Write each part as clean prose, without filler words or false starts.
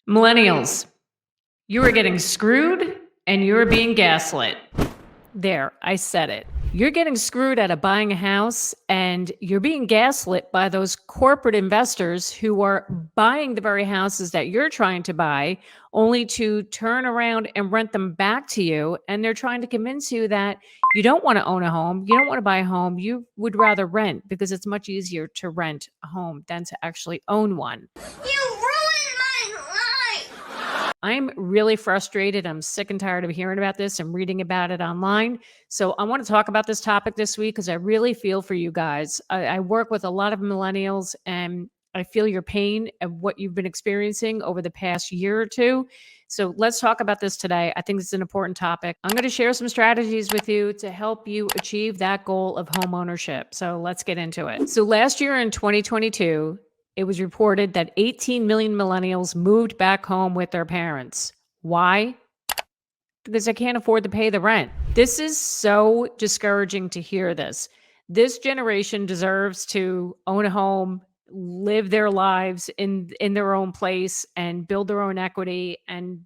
Millennials, you are getting screwed and you're being gaslit. There, I said it. You're getting screwed out of buying a house and you're being gaslit by those corporate investors who are buying the very houses that you're trying to buy only to turn around and rent them back to you. And they're trying to convince you that you don't want to own a home. You don't want to buy a home. You would rather rent because it's much easier to rent a home than to actually own one. You ruined my life! I'm really frustrated. I'm sick and tired of hearing about this and reading about it online. So I want to talk about this topic this week because I really feel for you guys. I work with a lot of millennials and I feel your pain of what you've been experiencing over the past year or two. So let's talk about this today. I think it's an important topic. I'm going to share some strategies with you to help you achieve that goal of home ownership. So let's get into it. So last year in 2022, it was reported that 18 million millennials moved back home with their parents. Why? Because they can't afford to pay the rent. This is so discouraging to hear this. This generation deserves to own a home, live their lives in their own place and build their own equity and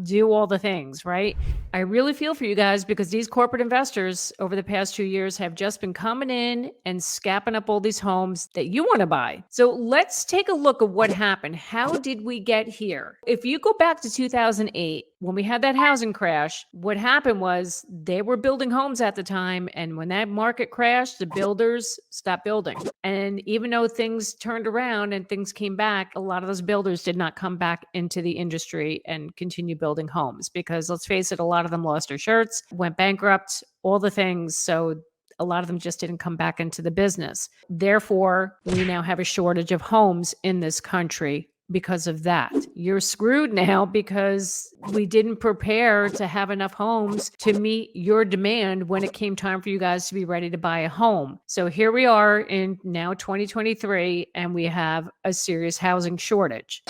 do all the things, right? I really feel for you guys because these corporate investors over the past 2 years have just been coming in and scapping up all these homes that you want to buy. So let's take a look at what happened. How did we get here? If you go back to 2008, when we had that housing crash, what happened was they were building homes at the time. And when that market crashed, the builders stopped building. And even though things turned around and things came back, a lot of those builders did not come back into the industry and continue building homes because let's face it, a lot of them lost their shirts, went bankrupt, all the things. So a lot of them just didn't come back into the business. Therefore, we now have a shortage of homes in this country because of that. You're screwed now because we didn't prepare to have enough homes to meet your demand when it came time for you guys to be ready to buy a home. So here we are in now 2023, and we have a serious housing shortage.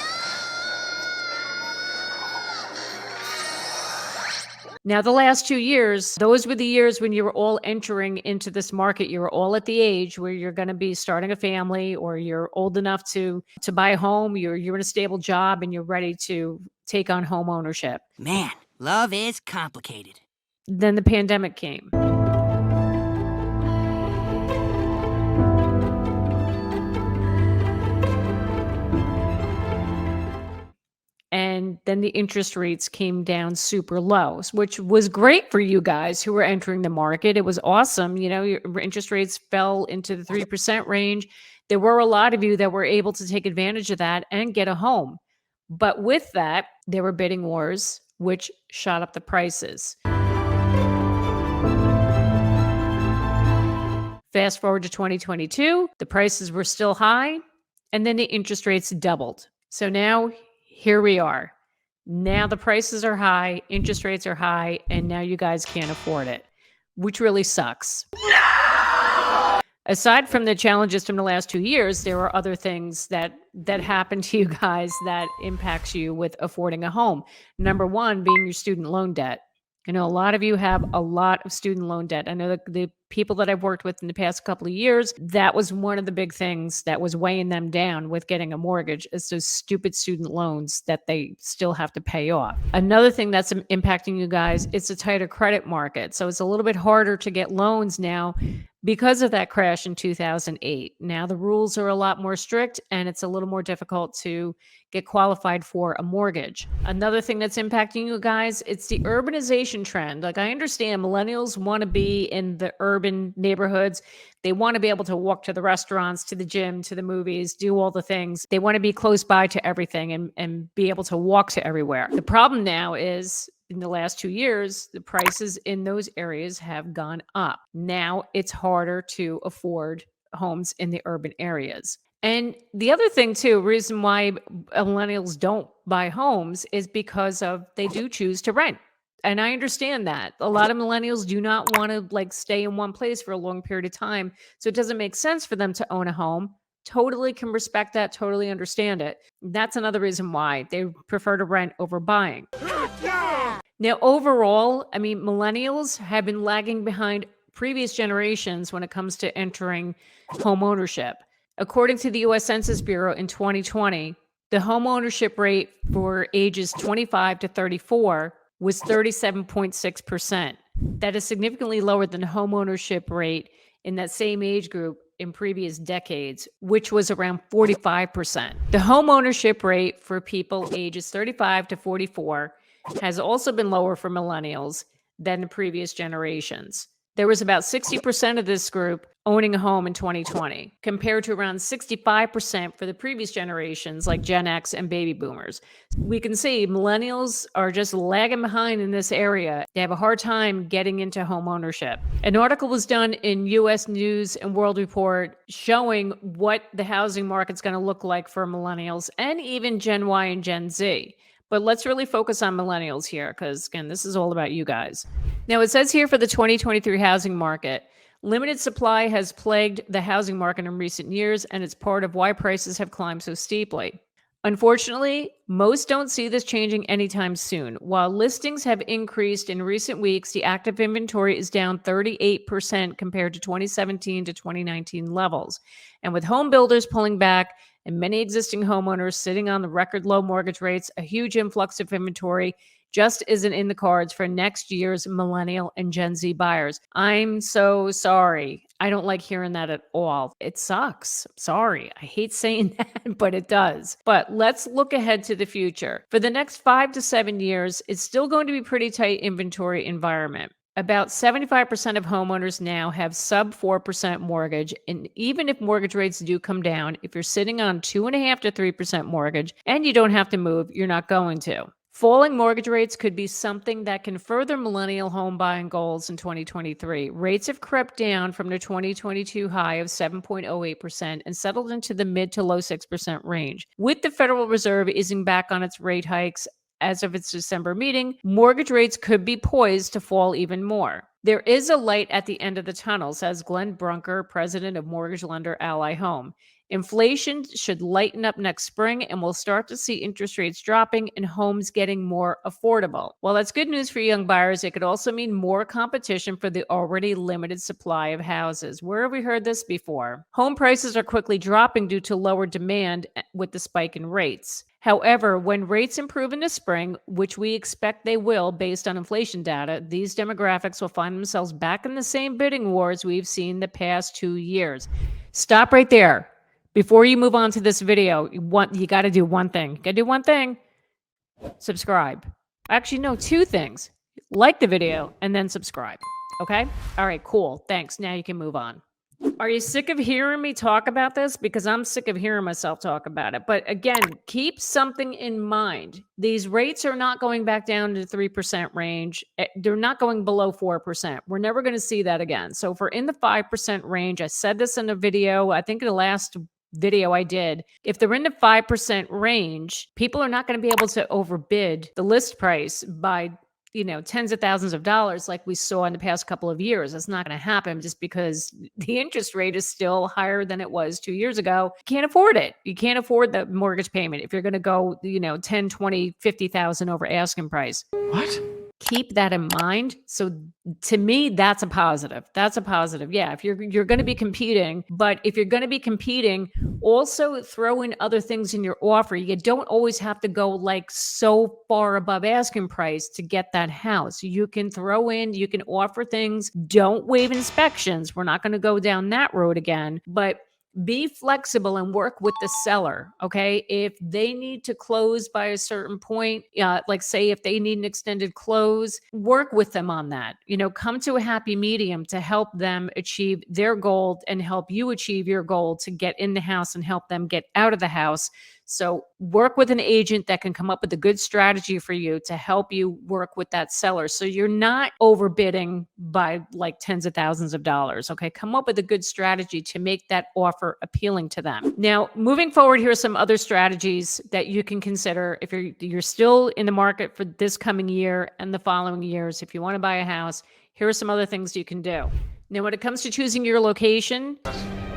Now, the last 2 years, those were the years when you were all entering into this market. You were all at the age where you're going to be starting a family or you're old enough to buy a home. You're in a stable job and you're ready to take on home ownership. Man, love is complicated. Then the pandemic came. And then the interest rates came down super low, which was great for you guys who were entering the market. It was awesome. You know, your interest rates fell into the 3% range. There were a lot of you that were able to take advantage of that and get a home. But with that, there were bidding wars, which shot up the prices. Fast forward to 2022, the prices were still high, and then the interest rates doubled. So now here we are. Now the prices are high, interest rates are high, and now you guys can't afford it, which really sucks. No! Aside from the challenges from the last 2 years, there are other things that happen to you guys that impacts you with affording a home. Number one being your student loan debt. I know a lot of you have a lot of student loan debt. I know that the people that I've worked with in the past couple of years, that was one of the big things that was weighing them down with getting a mortgage is those stupid student loans that they still have to pay off. Another thing that's impacting you guys, it's a tighter credit market. So it's a little bit harder to get loans now because of that crash in 2008. Now the rules are a lot more strict and it's a little more difficult to get qualified for a mortgage. Another thing that's impacting you guys, it's the urbanization trend. Like I understand millennials want to be in the urban neighborhoods. They want to be able to walk to the restaurants, to the gym, to the movies, do all the things. They want to be close by to everything and be able to walk to everywhere. The problem now is in the last 2 years, the prices in those areas have gone up. Now it's harder to afford homes in the urban areas. And the other thing too, reason why millennials don't buy homes is because they do choose to rent. And I understand that. A lot of millennials do not want to stay in one place for a long period of time. So it doesn't make sense for them to own a home. Totally can respect that, totally understand it. That's another reason why they prefer to rent over buying. Yeah! Now, overall, I mean, millennials have been lagging behind previous generations when it comes to entering home ownership. According to the U.S. Census Bureau in 2020, The home ownership rate for ages 25 to 34 was 37.6%. That is significantly lower than the home ownership rate in that same age group in previous decades, which was around 45%. The home ownership rate for people ages 35 to 44 has also been lower for millennials than the previous generations. There was about 60% of this group owning a home in 2020, compared to around 65% for the previous generations like Gen X and baby boomers. We can see millennials are just lagging behind in this area. They have a hard time getting into home ownership. An article was done in US News and World Report showing what the housing market's going to look like for millennials and even Gen Y and Gen Z. But let's really focus on millennials here because, again, this is all about you guys. Now, it says here for the 2023 housing market, limited supply has plagued the housing market in recent years, and it's part of why prices have climbed so steeply. Unfortunately, most don't see this changing anytime soon. While listings have increased in recent weeks, the active inventory is down 38% compared to 2017 to 2019 levels. And with home builders pulling back and many existing homeowners sitting on the record low mortgage rates, a huge influx of inventory just isn't in the cards for next year's millennial and Gen Z buyers. I'm so sorry. I don't like hearing that at all. It sucks. Sorry. I hate saying that, but it does. But let's look ahead to the future. For the next 5 to 7 years, it's still going to be a pretty tight inventory environment. About 75% of homeowners now have sub 4% mortgage. And even if mortgage rates do come down, if you're sitting on 2.5 to 3% mortgage and you don't have to move, you're not going to. Falling mortgage rates could be something that can further millennial home buying goals in 2023. Rates have crept down from the 2022 high of 7.08% and settled into the mid to low 6% range. With the Federal Reserve easing back on its rate hikes as of its December meeting, mortgage rates could be poised to fall even more. There is a light at the end of the tunnel, says Glenn Brunker, president of mortgage lender Ally Home. Inflation should lighten up next spring, and we'll start to see interest rates dropping and homes getting more affordable. While that's good news for young buyers, it could also mean more competition for the already limited supply of houses. Where have we heard this before? Home prices are quickly dropping due to lower demand with the spike in rates. However, when rates improve in the spring, which we expect they will based on inflation data, these demographics will find themselves back in the same bidding wars we've seen the past 2 years. Stop right there. Before you move on to this video, you got to do one thing. You got to do one thing. Subscribe. Actually, no, 2 things. Like the video and then subscribe. Okay? All right, cool. Thanks. Now you can move on. Are you sick of hearing me talk about this? Because I'm sick of hearing myself talk about it. But again, keep something in mind. These rates are not going back down to the 3% range. They're not going below 4%. We're never going to see that again. So if we're in the 5% range, I said this in a video, I think in the last video I did, if they're in the 5% range, people are not going to be able to overbid the list price by tens of thousands of dollars like we saw in the past couple of years. That's not going to happen just because the interest rate is still higher than it was 2 years ago. You can't afford it. You can't afford the mortgage payment if you're going to go, 10, 20, 50,000 over asking price. What? Keep that in mind. So to me, that's a positive. That's a positive. Yeah, if you're going to be competing, but if you're going to be competing, also throw in other things in your offer. You don't always have to go like so far above asking price to get that house. You can offer things. Don't waive inspections. We're not going to go down that road again, but be flexible and work with the seller, okay? If they need to close by a certain point, like say if they need an extended close, work with them on that. Come to a happy medium to help them achieve their goal and help you achieve your goal to get in the house and help them get out of the house. So work with an agent that can come up with a good strategy for you to help you work with that seller. So you're not overbidding by like tens of thousands of dollars. Okay. Come up with a good strategy to make that offer appealing to them. Now, moving forward, here are some other strategies that you can consider if you're still in the market for this coming year and the following years. If you want to buy a house, here are some other things you can do. Now, when it comes to choosing your location,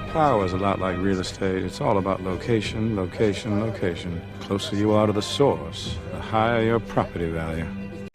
Power is a lot like real estate. It's all about location, location, location. The closer you are to the source, the higher your property value.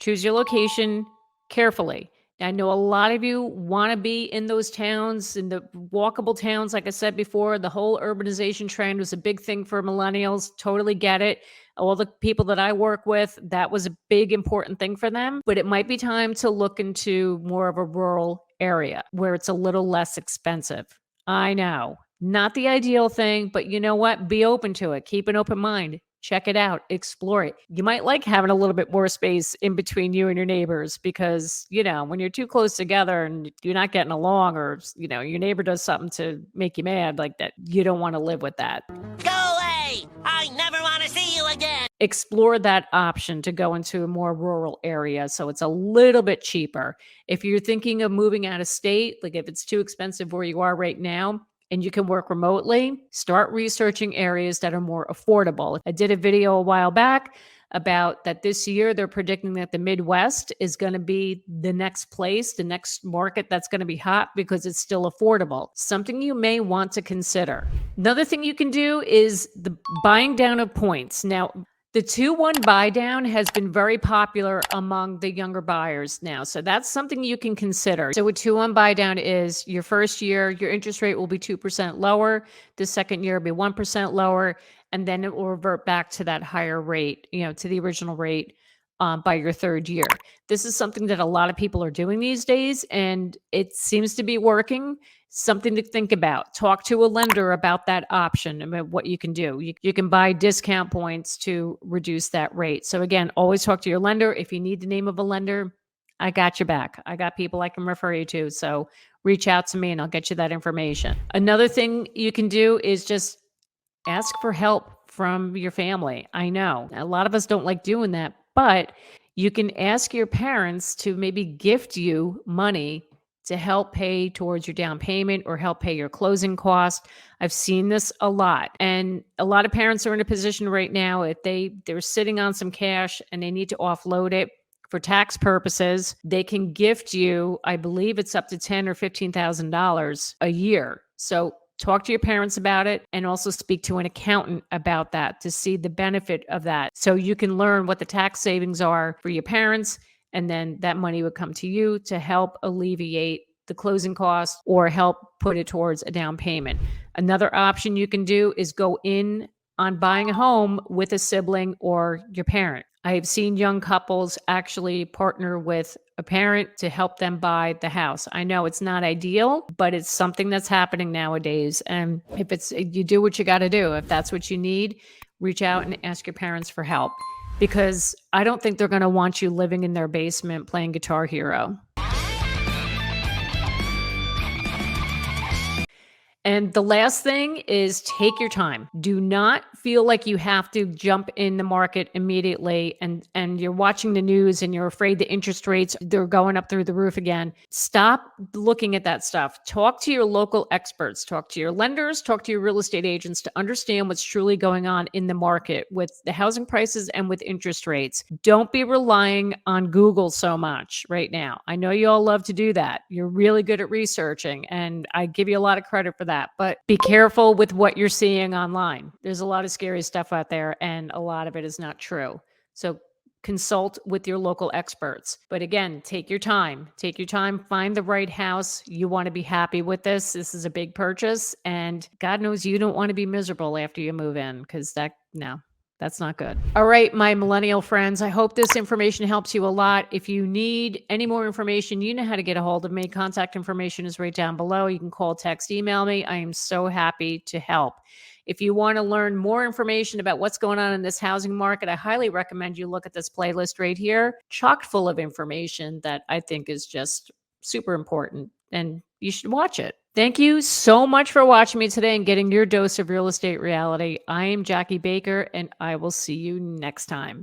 choose your location carefully. I know a lot of you want to be in those towns, in the walkable towns. Like I said before, the whole urbanization trend was a big thing for millennials. Totally get it. All the people that I work with, that was a big, important thing for them. But it might be time to look into more of a rural area where it's a little less expensive. I know, not the ideal thing, but you know what? Be open to it. Keep an open mind. Check it out, explore it. You might like having a little bit more space in between you and your neighbors because, when you're too close together and you're not getting along, or, your neighbor does something to make you mad like that, you don't want to live with that. Go away! I never want to see you again! Explore that option to go into a more rural area so it's a little bit cheaper. If you're thinking of moving out of state, like if it's too expensive where you are right now, and you can work remotely, start researching areas that are more affordable. I did a video a while back about that this year. They're predicting that the Midwest is going to be the next place, the next market that's going to be hot because it's still affordable. Something you may want to consider. Another thing you can do is the buying down of points. Now, the 2-1 buy down has been very popular among the younger buyers now. So that's something you can consider. So a 2-1 buy down is your first year, your interest rate will be 2% lower. The second year will be 1% lower. And then it will revert back to that higher rate, to the original rate by your third year. This is something that a lot of people are doing these days, and it seems to be working. Something to think about. Talk to a lender about that option, about what you can do. You can buy discount points to reduce that rate. So again, always talk to your lender. If you need the name of a lender, I got your back. I got people I can refer you to. So reach out to me and I'll get you that information. Another thing you can do is just ask for help from your family. I know a lot of us don't like doing that, but you can ask your parents to maybe gift you money to help pay towards your down payment or help pay your closing cost. I've seen this a lot. And a lot of parents are in a position right now, if they're sitting on some cash and they need to offload it for tax purposes, they can gift you, I believe it's up to $10,000 or $15,000 a year. So talk to your parents about it and also speak to an accountant about that to see the benefit of that. So you can learn what the tax savings are for your parents, and then that money would come to you to help alleviate the closing costs or help put it towards a down payment. Another option you can do is go in on buying a home with a sibling or your parent. I have seen young couples actually partner with a parent to help them buy the house. I know it's not ideal, but it's something that's happening nowadays. And if you do what you got to do. If that's what you need, reach out and ask your parents for help, because I don't think they're going to want you living in their basement playing Guitar Hero. And the last thing is take your time. Do not feel like you have to jump in the market immediately and you're watching the news and you're afraid the interest rates, they're going up through the roof again. Stop looking at that stuff. Talk to your local experts, talk to your lenders, talk to your real estate agents to understand what's truly going on in the market with the housing prices and with interest rates. Don't be relying on Google so much right now. I know you all love to do that. You're really good at researching, and I give you a lot of credit for that. But be careful with what you're seeing online. There's a lot of scary stuff out there, and a lot of it is not true. So consult with your local experts. But again, take your time. Take your time. Find the right house. You want to be happy with this. This is a big purchase, and God knows you don't want to be miserable after you move in, because that's not good. All right, my millennial friends, I hope this information helps you a lot. If you need any more information, you know how to get a hold of me. Contact information is right down below. You can call, text, email me. I am so happy to help. If you want to learn more information about what's going on in this housing market, I highly recommend you look at this playlist right here, chock full of information that I think is just super important, and you should watch it. Thank you so much for watching me today and getting your dose of real estate reality. I am Jackie Baker, and I will see you next time.